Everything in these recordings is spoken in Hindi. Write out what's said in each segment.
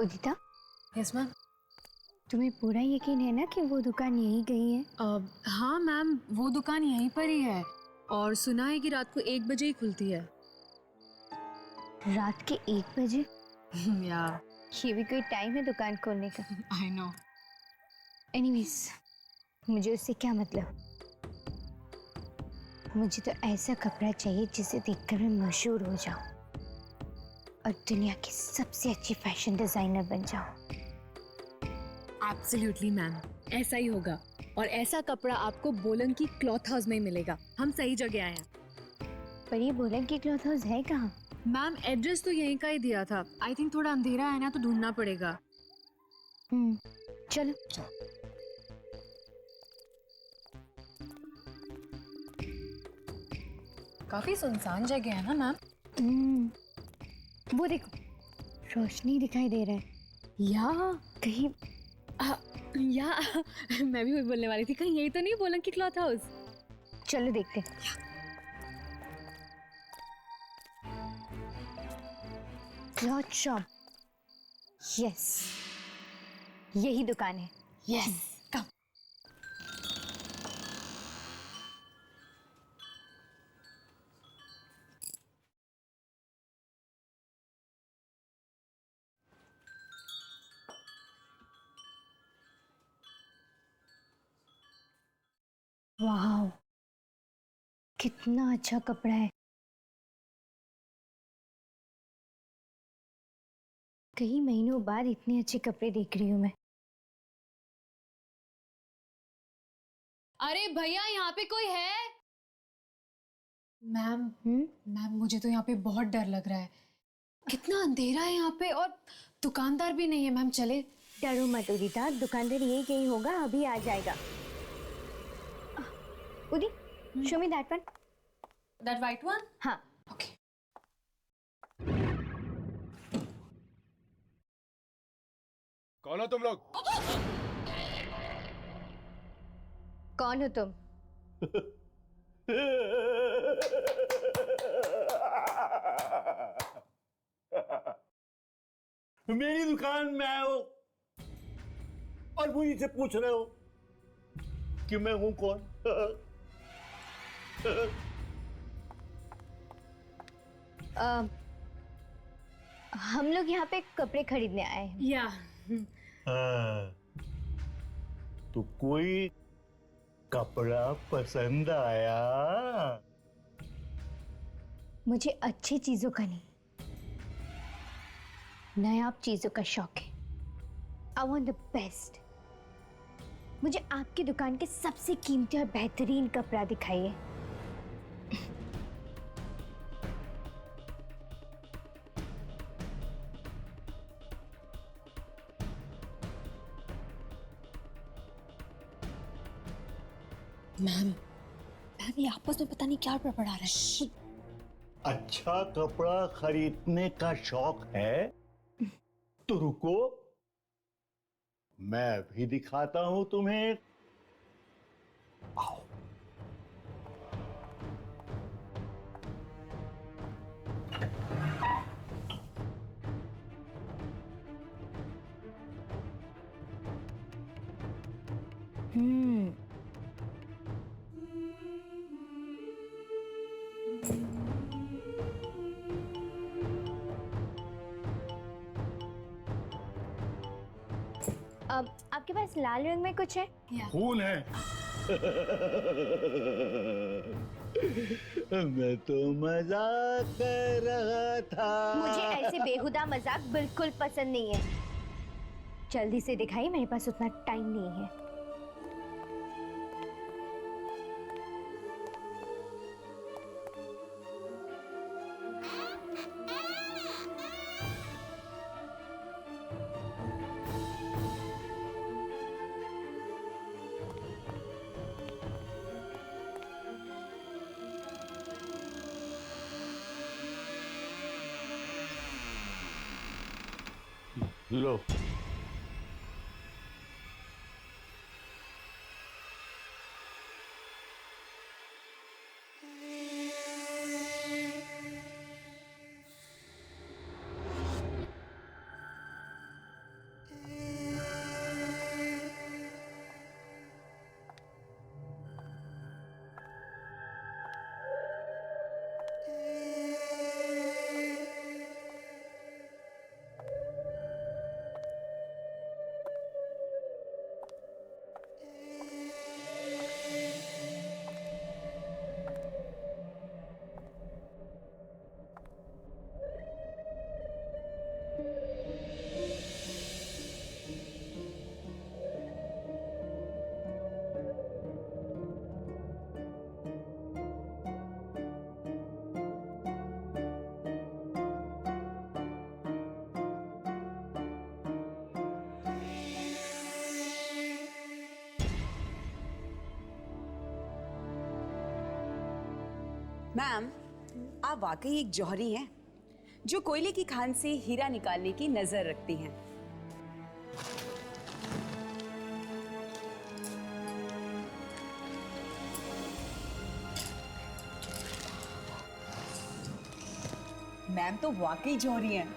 उदिता, यस मैम। तुम्हें पूरा यकीन है ना कि वो दुकान यहीं कहीं है? हाँ मैम, वो दुकान यहीं पर ही है और सुना है कि रात को 1 बजे ही खुलती है। रात के 1 बजे? या ये भी कोई टाइम है दुकान खोलने का? I know. एनीवेज, मुझे उससे क्या मतलब। मुझे तो ऐसा कपड़ा चाहिए जिसे देखकर मैं मशहूर हो जाऊं और दुनिया की सबसे अच्छी फैशन डिजाइनर बन जाऊं। एब्सोल्युटली मैम, ऐसा ही होगा और ऐसा कपड़ा आपको बोलन की क्लॉथ हाउस में ही मिलेगा। हम सही जगह आए हैं। पर ये बोलन की क्लॉथ हाउस है कहाँ? मैम एड्रेस तो यहीं का ही दिया था। आई थिंक थोड़ा अंधेरा है ना तो ढूंढना पड़ेगा। चलो। काफी सुनसान जगह है ना मैम? वो देखो, रोशनी दिखाई दे रहा है। या कहीं या मैं भी वही बोलने वाली थी, कहीं यही तो नहीं बोलन की क्लॉथ हाउस? चलो देखते हैं। क्लॉथ शॉप, यस, यही दुकान है। यस, कम। वाह, कितना अच्छा कपड़ा है। कई महीनों बाद इतने अच्छे कपड़े देख रही हूँ मैं। अरे भैया, यहाँ पे कोई है? मैम हम्म मैम मुझे तो यहाँ पे बहुत डर लग रहा है। कितना अंधेरा है यहाँ पे और दुकानदार भी नहीं है। मैम चले? डरो मत उदिता, दुकानदार यही कहीं होगा, अभी आ जाएगा। उदी, show me that one. That white one? हाँ। ओके। कौन हो तुम लोग? कौन हो तुम? मेरी दुकान में आए हो और मुझे से पूछ रहे हो कि मैं हूं कौन? हम लोग यहाँ पे कपड़े खरीदने आए हैं। या तो कोई कपड़ा पसंद आया? मुझे अच्छी चीजों का नहीं, नायाब चीजों का शौक है। I want the best. मुझे आपकी दुकान के सबसे कीमती और बेहतरीन कपड़ा दिखाइए। मैम ये आपस में पता नहीं क्या बड़बड़ा रहा है। अच्छा कपड़ा खरीदने का शौक है तो रुको, मैं भी दिखाता हूं तुम्हें। आओ। हम्म अब आपके पास लाल रंग में कुछ है? खून है। मैं तो मजाक कर रहा था। मुझे ऐसे बेहुदा मजाक बिल्कुल पसंद नहीं है। जल्दी से दिखाइए, मेरे पास उतना टाइम नहीं है। लो। मैम, आप वाकई एक जौहरी हैं जो कोयले की खान से हीरा निकालने की नजर रखती हैं। मैम तो वाकई जौहरी हैं।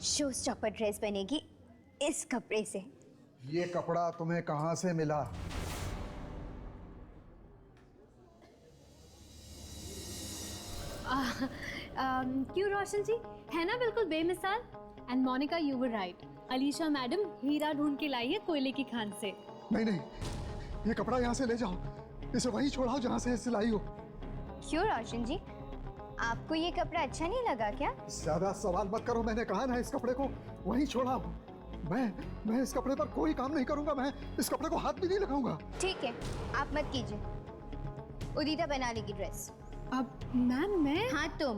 शो स्टॉपर ड्रेस बनेगी इस कपड़े से। ये कपड़ा तुम्हें कहाँ से मिला? क्यों रोशन जी, है ना बिल्कुल बेमिसाल। And Monica, you were right, Alisha madam हीरा ढूंढ के लाई है कोयले की खान से। नहीं नहीं, ये कपड़ा यहाँ से ले जाओ, इसे वहीं छोड़ाओ जहाँ से सिलाई हो। क्यों रोशन जी, आपको ये कपड़ा अच्छा नहीं लगा क्या? ज्यादा सवाल मत करो, मैंने कहा ना इस कपड़े को वहीं छोड़ाओ। मैं इस कपड़े पर कोई काम नहीं करूंगा, मैं इस कपड़े को हाथ भी नहीं लगाऊंगा। ठीक है, आप मत कीजिए, उदिता बना लेगी ड्रेस। अब मैम मैं। हाँ तुम।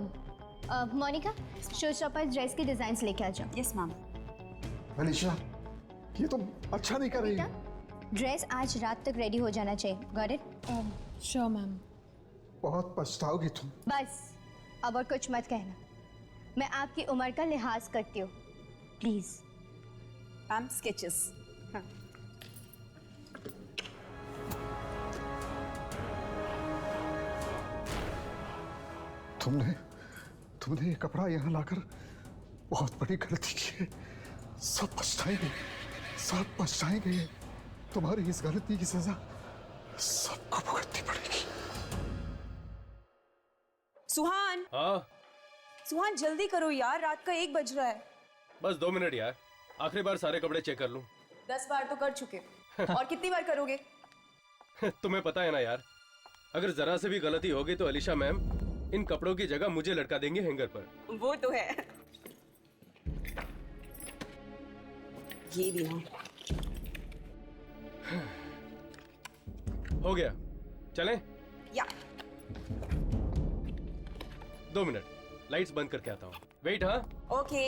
मोनिका, शो स्टॉपर ड्रेस के डिजाइन लेके आ जाओ। Yes ma'am. अलीशा, ये तुम अच्छा नहीं कर रही। ड्रेस आज रात तक रेडी हो जाना चाहिए। Got it? Sure ma'am. बहुत पछताओगी तुम। बस अब और कुछ मत कहना, मैं आपकी उम्र का लिहाज करती हूँ। प्लीज। Ma'am, sketches. हाँ। तुमने ये कपड़ा यहाँ लाकर बहुत बड़ी गलती की है। सब पछताएंगे। तुम्हारी इस गलती की सजा सबको भुगतनी पड़ेगी। सुहान। हाँ सुहान, जल्दी करो यार, रात का 1 बज रहा है। बस 2 मिनट यार, आखिरी बार सारे कपड़े चेक कर लूं। 10 बार तो कर चुके और कितनी बार करोगे? तुम्हें पता है ना यार, अगर जरा से भी गलती होगी तो अलीशा मैम इन कपड़ों की जगह मुझे लटका देंगे हैंगर पर। वो तो है। ये भी ना। हो गया, चलें? या। 2 मिनट, लाइट्स बंद करके आता हूँ। वेट। हाँ ओके।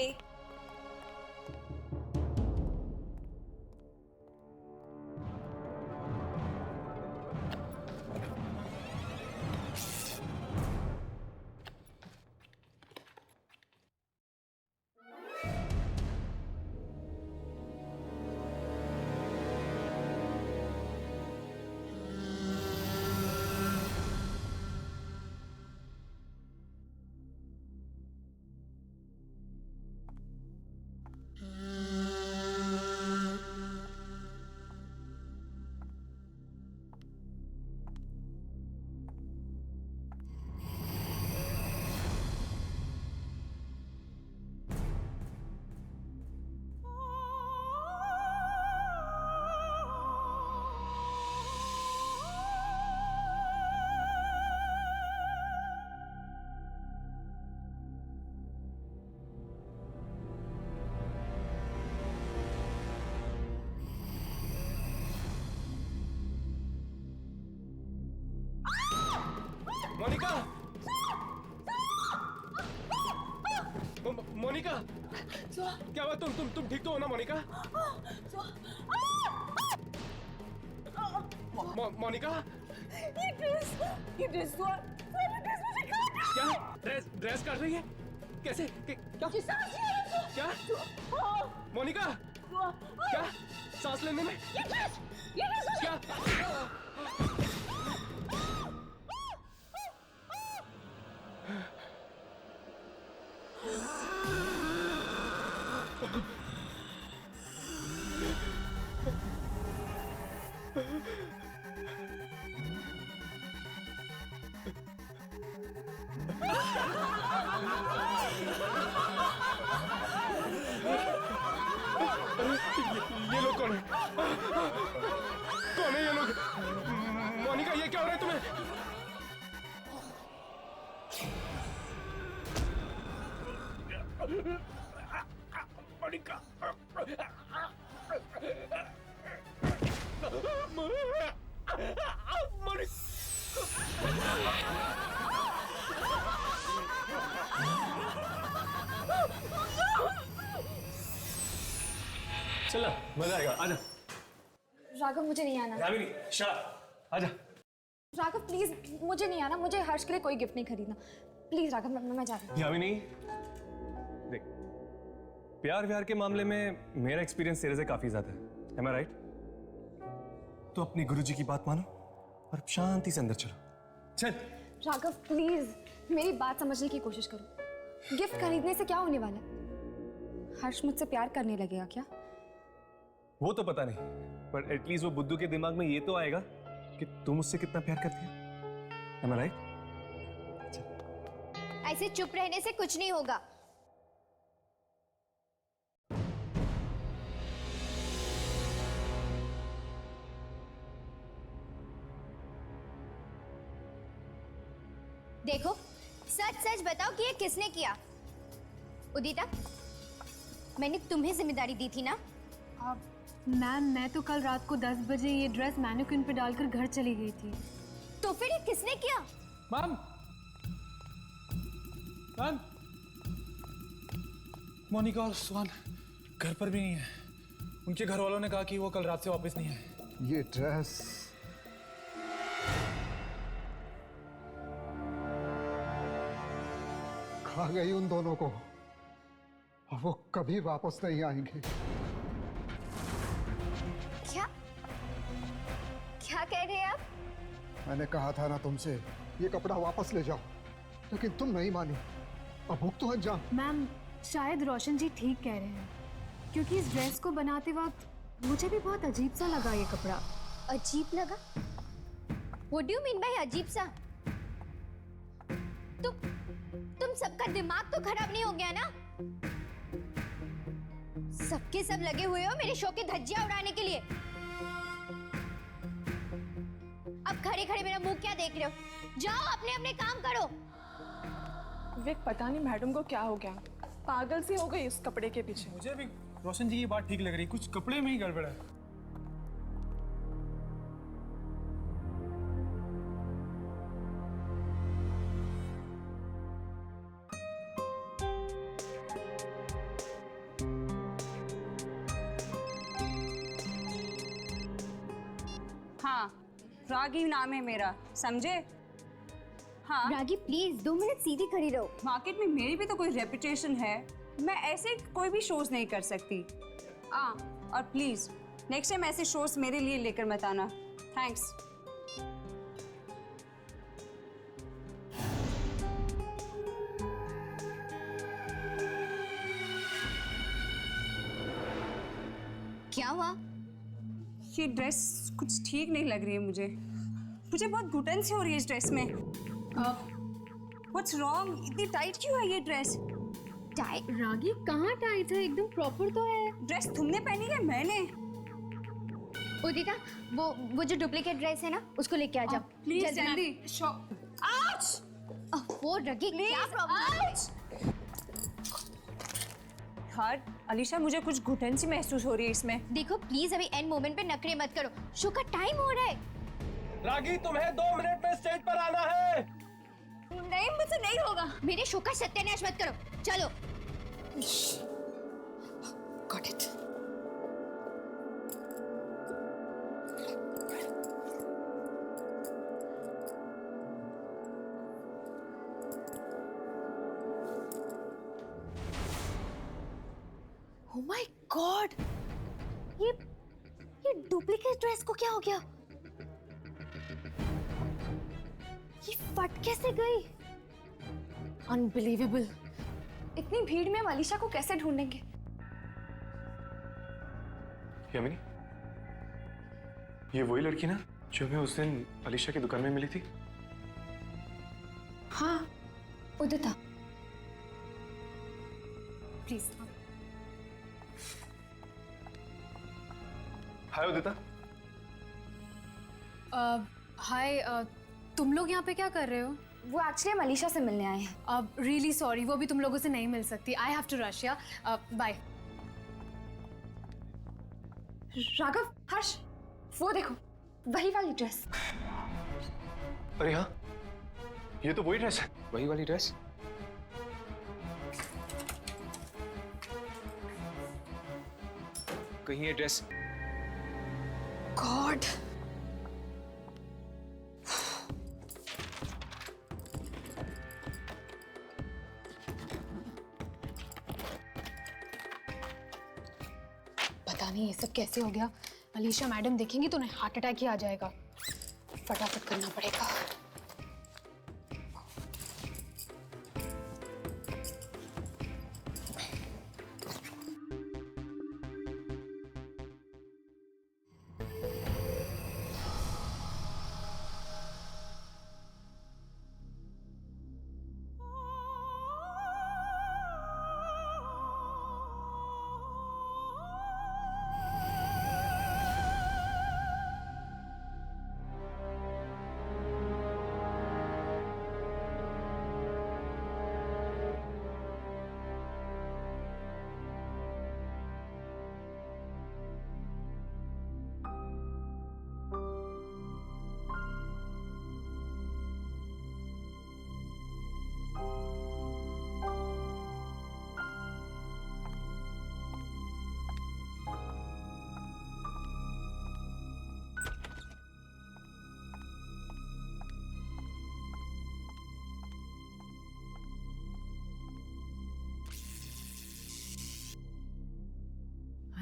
मोनिका, मोनिका, क्या बात? तुम ठीक तो हो ना मोनिका? मोनिका, ये ड्रेस क्या ड्रेस काट रही है? कैसे? क्या मोनिका, क्या सांस लेने में क्या? ये लोग कौन है? कौन है ये लोग? मोनिका, ये क्या हो रहा है तुम्हें? मोनिका, चला, मजा आएगा, आजा। राघव मुझे नहीं आना। यामिनी शट आजा। राघव प्लीज मुझे नहीं आना, मुझे हर्ष के लिए कोई गिफ्ट नहीं खरीदना। प्लीज राघव मैं जा रही हूँ। यामिनी देख, प्यार व्यार के मामले में मेरा एक्सपीरियंस तेरे से काफी ज्यादा है। Am I right? तो अपनी गुरुजी की बात मानो और शांति से अंदर चलो। चल। राघव प्लीज मेरी बात समझने की कोशिश करो। गिफ्ट खरीदने से क्या होने वाला है? हर्ष मुझसे प्यार करने लगेगा क्या? वो तो पता नहीं, पर एटलीस्ट वो बुद्धू के दिमाग में ये तो आएगा कि तुम उससे कितना प्यार करती है। Am I right? ऐसे चुप रहने से कुछ नहीं होगा। देखो, सच सच बताओ कि ये किसने किया? उदिता, मैंने तुम्हें जिम्मेदारी दी थी ना? मैम मैं तो कल रात को 10 बजे ये ड्रेस मैनिक्विन पे डालकर घर चली गई थी। तो फिर ये किसने किया? मैम मैम, मोनिका और सुहान घर पर भी नहीं है। उनके घर वालों ने कहा कि वो कल रात से वापस नहीं है। ये ड्रेस खा गई उन दोनों को, और वो कभी वापस नहीं आएंगे। क्या क्या कह रहे हैं आप? मैंने कहा था ना तुमसे, ये कपड़ा वापस ले जाओ, लेकिन तुम नहीं मानी। अब भुगतो अंजाम। मैम शायद रोशन जी ठीक कह रहे हैं, क्योंकि इस ड्रेस को बनाते वक्त मुझे भी बहुत अजीब सा लगा ये कपड़ा। अजीब लगा? What do you mean by अजीब सा? तुम सबका दिमाग तो खराब नहीं हो गया ना? सबके सब लगे हुए हो मेरे शो की धज्जियां उड़ाने के लिए। अब खड़े खड़े मेरा मुंह क्या देख रहे हो? जाओ अपने अपने काम करो। विक पता नहीं मैडम को क्या हो गया, पागल सी हो गई इस कपड़े के पीछे। मुझे भी रोशन जी की बात ठीक लग रही, कुछ कपड़े में ही गड़बड़ है। हाँ, रागी नाम है मेरा, समझे? हाँ रागी प्लीज 2 मिनट सीधी खड़ी रहो। मार्केट में मेरी भी तो कोई रेपुटेशन है, मैं ऐसे कोई भी शोज नहीं कर सकती। और प्लीज नेक्स्ट टाइम ऐसे शोज मेरे लिए लेकर मत आना। थैंक्स। क्या हुआ? ये ड्रेस कुछ ठीक नहीं लग रही है मुझे बहुत घुटन सी हो रही है इस ड्रेस में। What's wrong? इतनी टाइट क्यों है ये ड्रेस? टाइट? रागी कहाँ टाइट है, एकदम प्रॉपर तो है। ड्रेस तुमने पहनी है? मैंने? उदिता, वो जो डुप्लीकेट ड्रेस है ना, उसको लेके आ जाओ प्लीज जल्दी। वो रगी, क्या प्रॉब्लम? यार अलीशा, मुझे कुछ घुटन सी महसूस हो रही है इसमें। देखो प्लीज अभी एंड मोमेंट पे नखरे मत करो, शो का टाइम हो रहा है। रागी तुम्हें 2 मिनट में स्टेज पर आना है। नहीं, मुझसे नहीं होगा। मेरे शो का सत्यानाश मत करो, चलो। Got it. Oh my God! ये डुप्लीकेट ड्रेस को क्या हो गया? ये फट कैसे गई? Unbelievable! इतनी भीड़ में हम अलीशा को कैसे ढूंढेंगे? यामिनी, ये वही लड़की ना जो हमें उस दिन अलीशा की दुकान में मिली थी? हाँ, उदिता। प्लीज। हाय उदिता। हाय, तुम लोग यहाँ पे क्या कर रहे हो? वो एक्चुअली हम अलीशा से मिलने आए हैं। अब रियली सॉरी, वो भी तुम लोगों से नहीं मिल सकती। आई हैव टू रश, या बाय। राघव, हर्ष, वो देखो, वही वाली ड्रेस। अरे हाँ, ये तो वही ड्रेस है। वही वाली ड्रेस। कहीं ये ड्रेस गॉड। पता नहीं ये सब कैसे हो गया। अलीशा मैडम देखेंगी तो उन्हें हार्ट अटैक ही आ जाएगा। फटाफट करना पड़ेगा।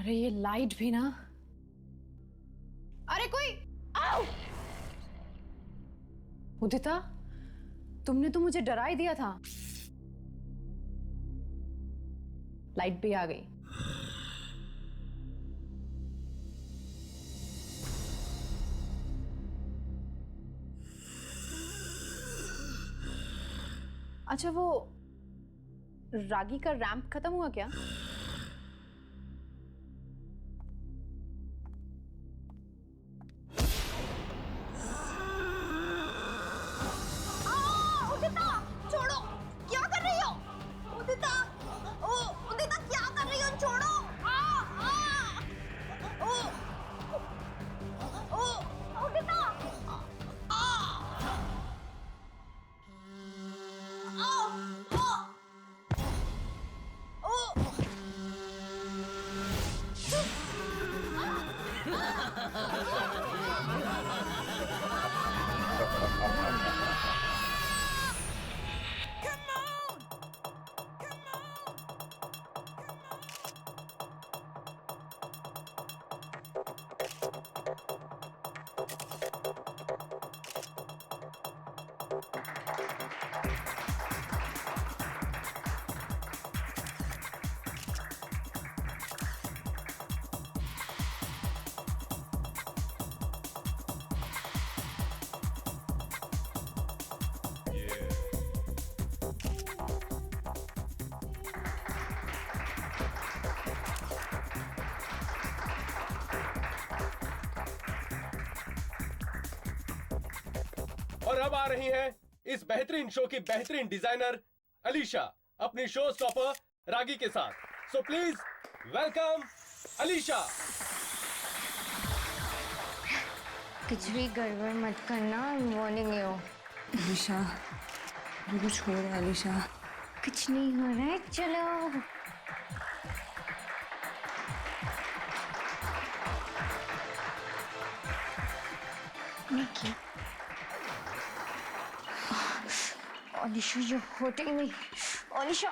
अरे ये लाइट भी ना। अरे कोई आओ। उदिता, तुमने तो मुझे डरा ही दिया था। लाइट भी आ गई। अच्छा वो रागी का रैंप खत्म हुआ क्या? और अब आ रही हैं इस बेहतरीन शो की बेहतरीन डिजाइनर अलीशा अपनी शो स्टॉपर रागी के साथ। So please welcome Alisha. कुछ भी गड़बड़ मत करना, वार्निंग यू। अलीशा, कुछ हो रहा है अलीशा? कुछ नहीं हो रहा है, चलो। निकी, Alisha you're hurting me. Alisha,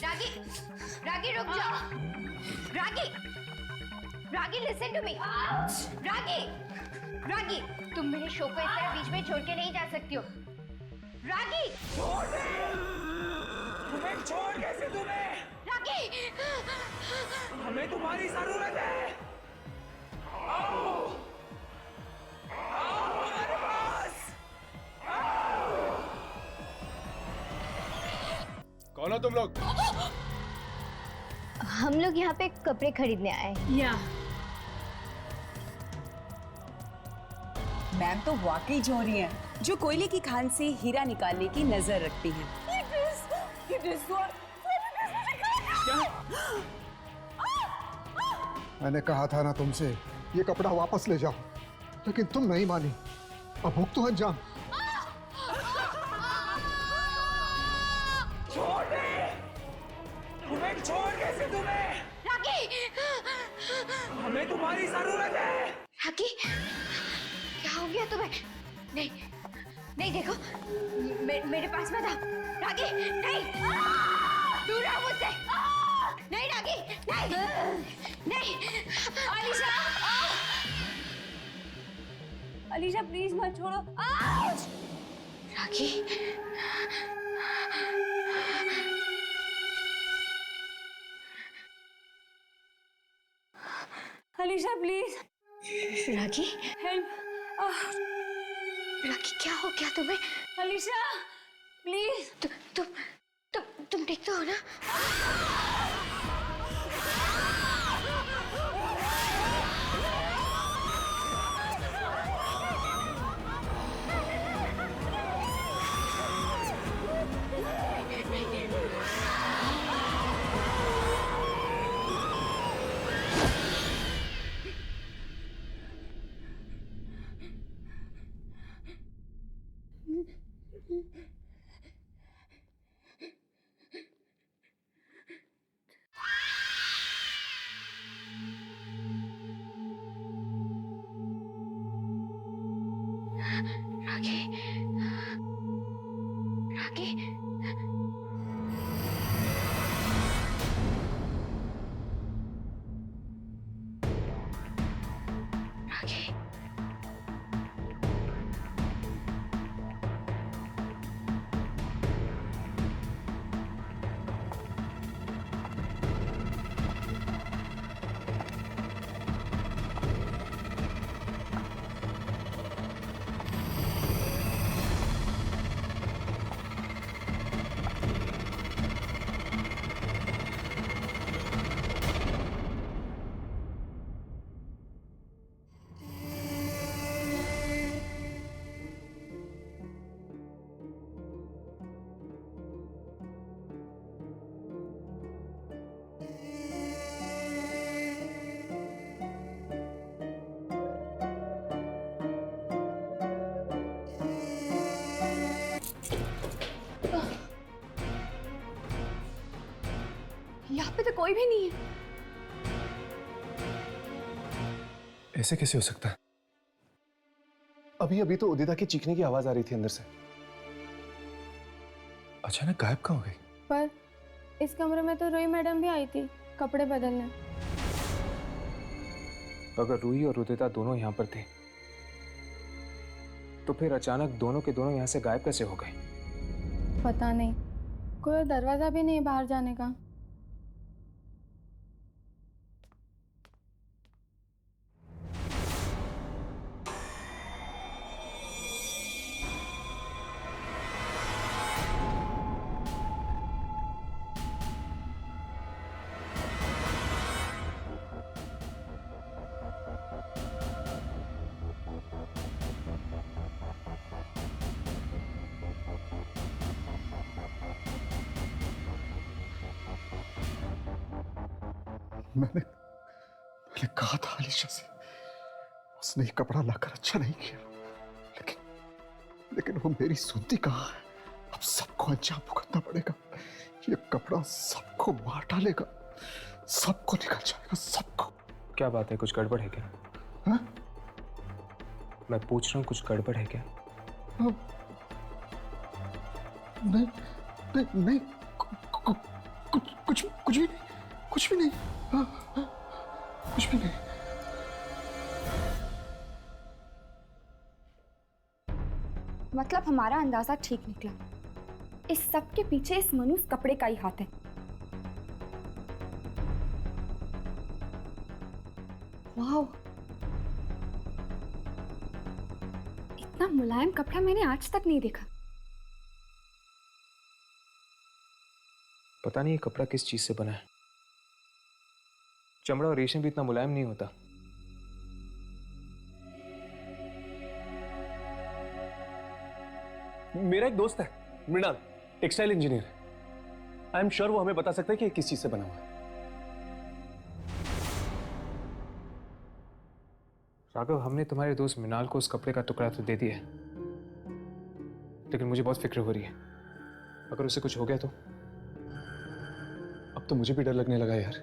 रागी, रागी रुक जाओ। रागी, रागी लिसन टू मी। रागी, रागी, तुम मेरे शो को इस तरह बीच में छोड़ के नहीं जा सकती हो। रागी, तुम्हें छोड़ कैसे तुम्हें? रागी, हमें तुम्हारी जरूरत है। आओ, आओ हमारे पास। कौन हो तुम लोग? हम लोग यहाँ पे कपड़े खरीदने आए। या मैम तो वाकई जोहरी हैं, जो कोयले की खान से हीरा निकालने की नजर रखती हैं। मैंने कहा था ना तुमसे ये कपड़ा वापस ले जाओ, लेकिन तुम नहीं मानी। अब भुगतो अंजाम। कैसे तुम्हें? रागी, हमें तुम्हारी जरूरत है। रागी, क्या हो गया तुम्हें? नहीं, नहीं देखो, मेरे पास मत आओ। रागी, नहीं, दूर रहो मुझसे। नहीं रागी, नहीं, नहीं, अलीशा, अलीशा प्लीज मत छोड़ो। रागी, अलीशा प्लीज रागी, हेल्प। रागी क्या हो गया तुम्हें? अलीशा प्लीज। तुम ठीक तो हो ना? रागी, रागी, रागी, यहाँ पे तो कोई भी नहीं है। ऐसे कैसे हो सकता है? अभी अभी तो उदिता की चीखने की आवाज आ रही थी अंदर से, अचानक गायब कहाँ हो गई? पर इस कमरे में तो रोई मैडम भी आई थी कपड़े बदलने। अगर रूही और उदिता दोनों यहाँ पर थे तो फिर अचानक दोनों के दोनों यहाँ से गायब कैसे हो गए? पता नहीं, कोई दरवाजा भी नहीं बाहर जाने का। मैंने कहा था अलीशा से, उसने ये कपड़ा लाकर अच्छा नहीं किया, लेकिन वो मेरी सुनती कहाँ है। अब सबको अंजाम भुगतना पड़ेगा। ये कपड़ा सबको मार डालेगा, सबको निकल जाएगा, सबको। क्या बात है, कुछ गड़बड़ है क्या? हा? मैं पूछ रहा हूँ, कुछ गड़बड़ है क्या? नहीं नहीं नहीं, कुछ भी नहीं, कुछ भी नहीं, कुछ भी नहीं। मतलब हमारा अंदाजा ठीक निकला। इस सब के पीछे इस मनुष्य कपड़े का ही हाथ है। वाह, इतना मुलायम कपड़ा मैंने आज तक नहीं देखा। पता नहीं ये कपड़ा किस चीज से बना है। चमड़ा और रेशम भी इतना मुलायम नहीं होता। मेरा एक दोस्त है Mrinal, textile engineer. I am sure वो हमें बता सकता है कि ये किस चीज से बना हुआ है। राघव, हमने तुम्हारे दोस्त मृणाल को उस कपड़े का टुकड़ा तो दे दिया है, लेकिन मुझे बहुत फिक्र हो रही है। अगर उसे कुछ हो गया तो? अब तो मुझे भी डर लगने लगा यार।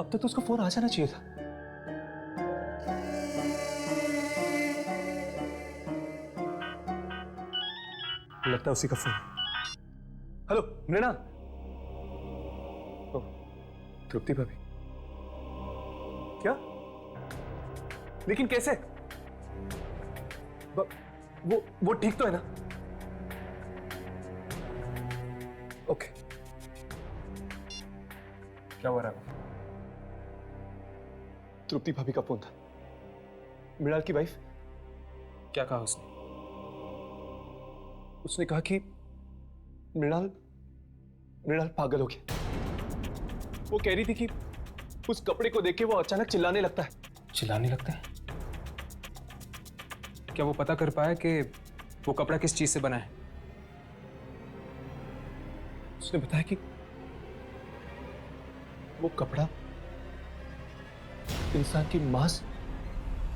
अब तक तो उसका फोन आ जाना चाहिए था। लगता है उसी का फोन। हेलो मृणाल। ओह, तृप्ति भाभी। क्या? लेकिन कैसे? वो ठीक तो है ना? ओके। क्या हो रहा है? तृप्ति भाभी का फोन था। मृणाल की वाइफ। क्या कहा उसने? उसने कहा कि मृणाल पागल हो गया। वो कह रही थी कि उस कपड़े को देख के वो अचानक चिल्लाने लगता है। चिल्लाने लगता है? क्या वो पता कर पाया कि वो कपड़ा किस चीज से बना है? उसने बताया कि वो कपड़ा इंसान की मांस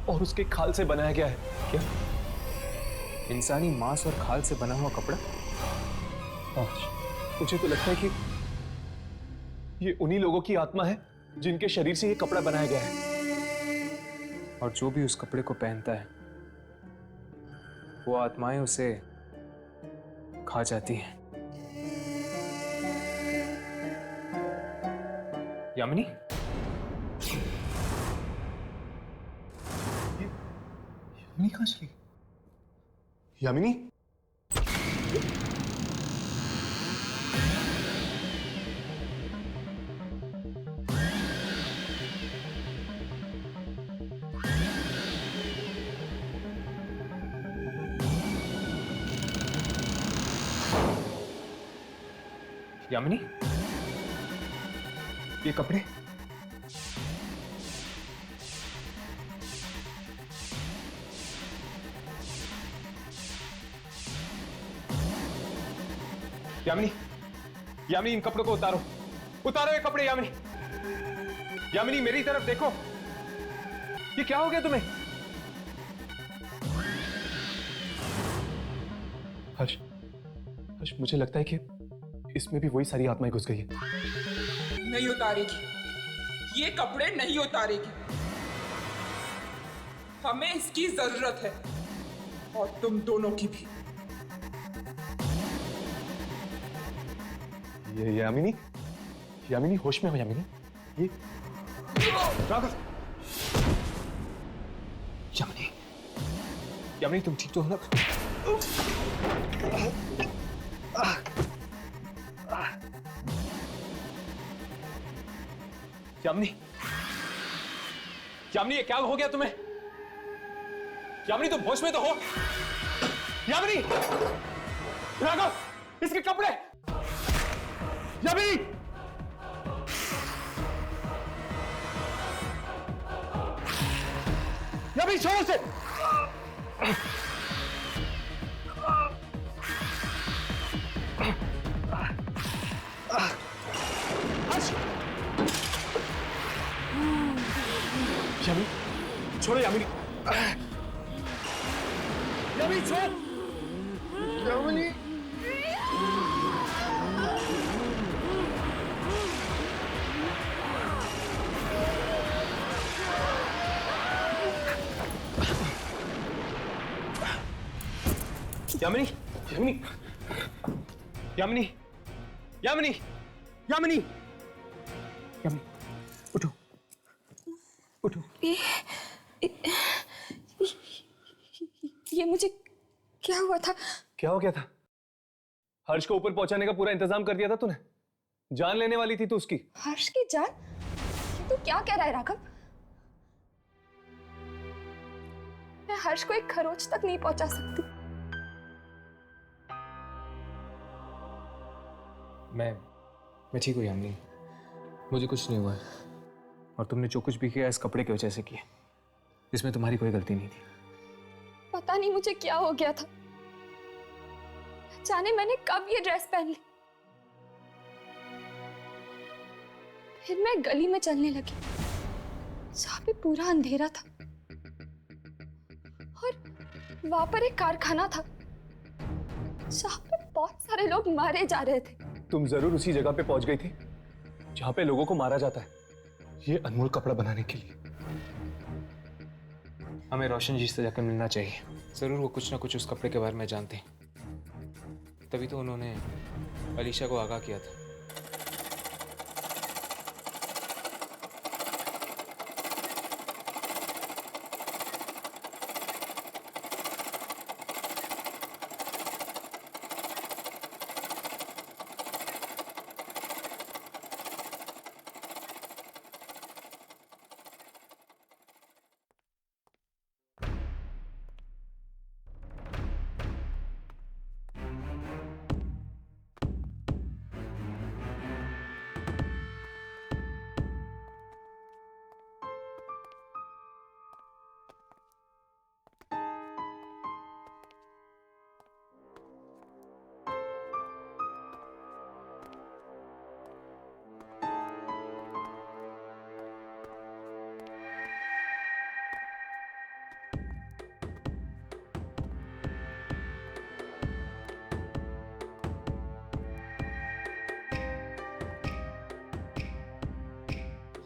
और उसके खाल से बनाया गया है। क्या? इंसानी मांस और खाल से बना हुआ कपड़ा? मुझे तो लगता है कि ये उन्हीं लोगों की आत्मा है जिनके शरीर से ये कपड़ा बनाया गया है। और जो भी उस कपड़े को पहनता है वो आत्माएं उसे खा जाती हैं। यामिनी? यामिनी कहां चली? यामिनी? यामिनी? ये कपड़े? यामिनी, यामिनी इन कपड़ों को उतारो। उतारो ये कपड़े यामिनी। यामिनी मेरी तरफ देखो। ये क्या हो गया तुम्हें? हर्ष, हर्ष मुझे लगता है कि इसमें भी वही सारी आत्माएं घुस गई है। नहीं उतारेगी, ये कपड़े नहीं उतारेगी। हमें इसकी जरूरत है और तुम दोनों की भी। ये यामिनी, यामिनी होश में हो यामिनी। ये राघव। यामिनी, यामिनी तुम ठीक तो हो ना? यामिनी, यामिनी ये क्या हो गया तुम्हें? यामिनी तुम होश में तो हो? यामिनी, राघव इसके कपड़े। यामिनी, यामिनी छोड़ो उसे। यामिनी छोड़ो। यामिनी, यामिनी छोड़। यामिनी, यामिनी, यामिनी, यामिनी, यामिनी, यामिनी, यामिनी उठो, उठो। ये मुझे क्या हुआ था? क्या हो गया था? हर्ष को ऊपर पहुंचाने का पूरा इंतजाम कर दिया था तूने। जान लेने वाली थी तू उसकी। हर्ष की जान? ये तो क्या कह रहा है राघव? मैं हर्ष को एक खरोच तक नहीं पहुंचा सकती। मैं ठीक हूँ यामिनी, मुझे कुछ नहीं हुआ है। और तुमने जो कुछ भी किया इस कपड़े की वजह से किया, इसमें तुम्हारी कोई गलती नहीं थी। पता नहीं मुझे क्या हो गया था, जाने मैंने कब ये ड्रेस पहन ली। फिर मैं गली में चलने लगी, जहाँ पे पूरा अंधेरा था और वहां पर एक कारखाना था जहाँ पे बहुत सारे लोग मारे जा रहे थे। तुम जरूर उसी जगह पे पहुंच गई थी जहां पे लोगों को मारा जाता है, ये अनमोल कपड़ा बनाने के लिए। हमें रोशन जी से जाकर मिलना चाहिए। जरूर वो कुछ ना कुछ उस कपड़े के बारे में जानते हैं, तभी तो उन्होंने अलीशा को आगाह किया था।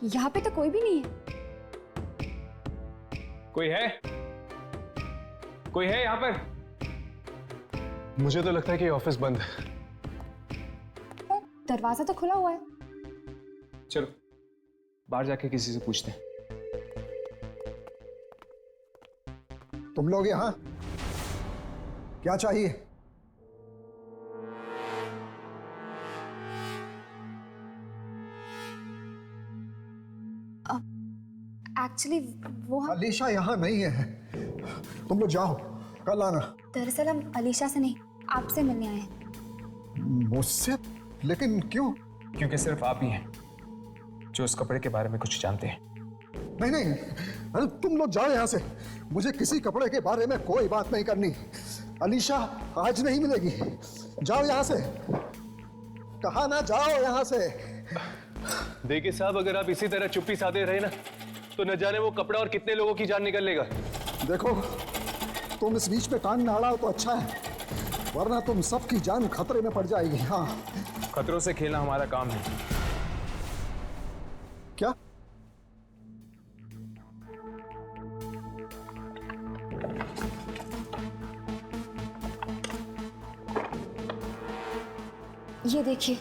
यहाँ पे तो कोई भी नहीं है। कोई है? कोई है यहाँ पर? मुझे तो लगता है कि ऑफिस बंद है। दरवाजा तो खुला हुआ है। चलो बाहर जाके किसी से पूछते हैं। तुम लोग यहाँ क्या चाहिए? एक्चुअली वो अलीशा यहाँ नहीं है, तुम लोग जाओ, कल आना। दरअसल हम अलीशा से नहीं, आपसे मिलने आए हैं। मुझसे? लेकिन क्यों? क्योंकि सिर्फ आप ही हैं जो उस कपड़े के बारे में कुछ जानते हैं। नहीं नहीं, अरे तुम लोग जाओ यहाँ से, मुझे किसी कपड़े के बारे में कोई बात नहीं करनी। अलीशा आज नहीं मिलेगी, जाओ यहाँ से, कहा ना जाओ यहाँ से। देखिए साहब, अगर आप इसी तरह चुप्पी साधे रहे ना तो न जाने वो कपड़ा और कितने लोगों की जान निकल लेगा। देखो तुम इस बीच में कान ना अड़ाओ तो अच्छा है, वरना तुम सबकी जान खतरे में पड़ जाएगी। हाँ, खतरों से खेलना हमारा काम है। क्या? ये देखिए,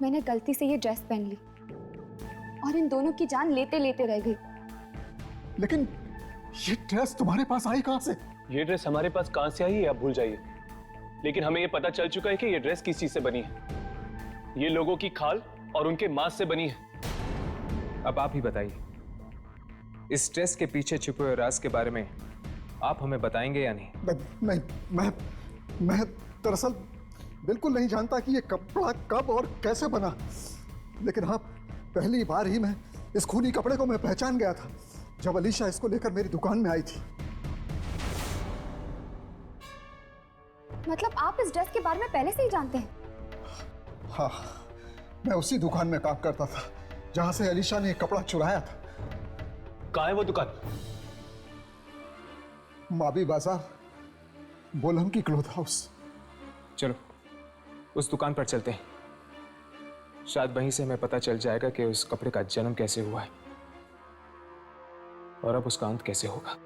मैंने गलती से ये ड्रेस पहन ली और इन दोनों की जान लेते लेते रह गई। लेकिन ये ड्रेस तुम्हारे पास आई कहां से? ये ड्रेस हमारे पास कहां से आई है आप भूल जाइए, लेकिन हमें ये पता चल चुका है कि ये ड्रेस किस चीज से बनी है। ये लोगों की खाल और उनके मांस से बनी है। अब आप ही बताइए, इस ड्रेस के पीछे छुपे हुए राज के बारे में आप हमें बताएंगे या नहीं? नहीं, मैं दरअसल बिल्कुल नहीं जानता कि ये कपड़ा कब और कैसे बना, लेकिन हाँ, पहली बार ही मैं इस खूनी कपड़े को मैं पहचान गया था जब अलीशा इसको लेकर मेरी दुकान में आई थी। मतलब आप इस ड्रेस के बारे में पहले से ही जानते हैं? हाँ, मैं उसी दुकान में काम करता था जहां से अलीशा ने कपड़ा चुराया था। कहाँ है वो दुकान? माबी बाजार, बोलम की क्लोथ हाउस। चलो उस दुकान पर चलते हैं, शायद वहीं से हमें पता चल जाएगा कि उस कपड़े का जन्म कैसे हुआ है और अब उसका अंत कैसे होगा।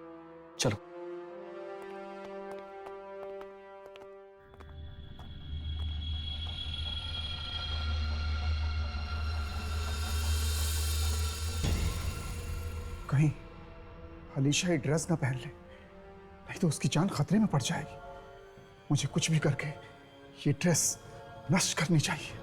चलो। कहीं अलीशा ये ड्रेस ना पहन ले, नहीं तो उसकी जान खतरे में पड़ जाएगी। मुझे कुछ भी करके ये ड्रेस नष्ट करनी चाहिए।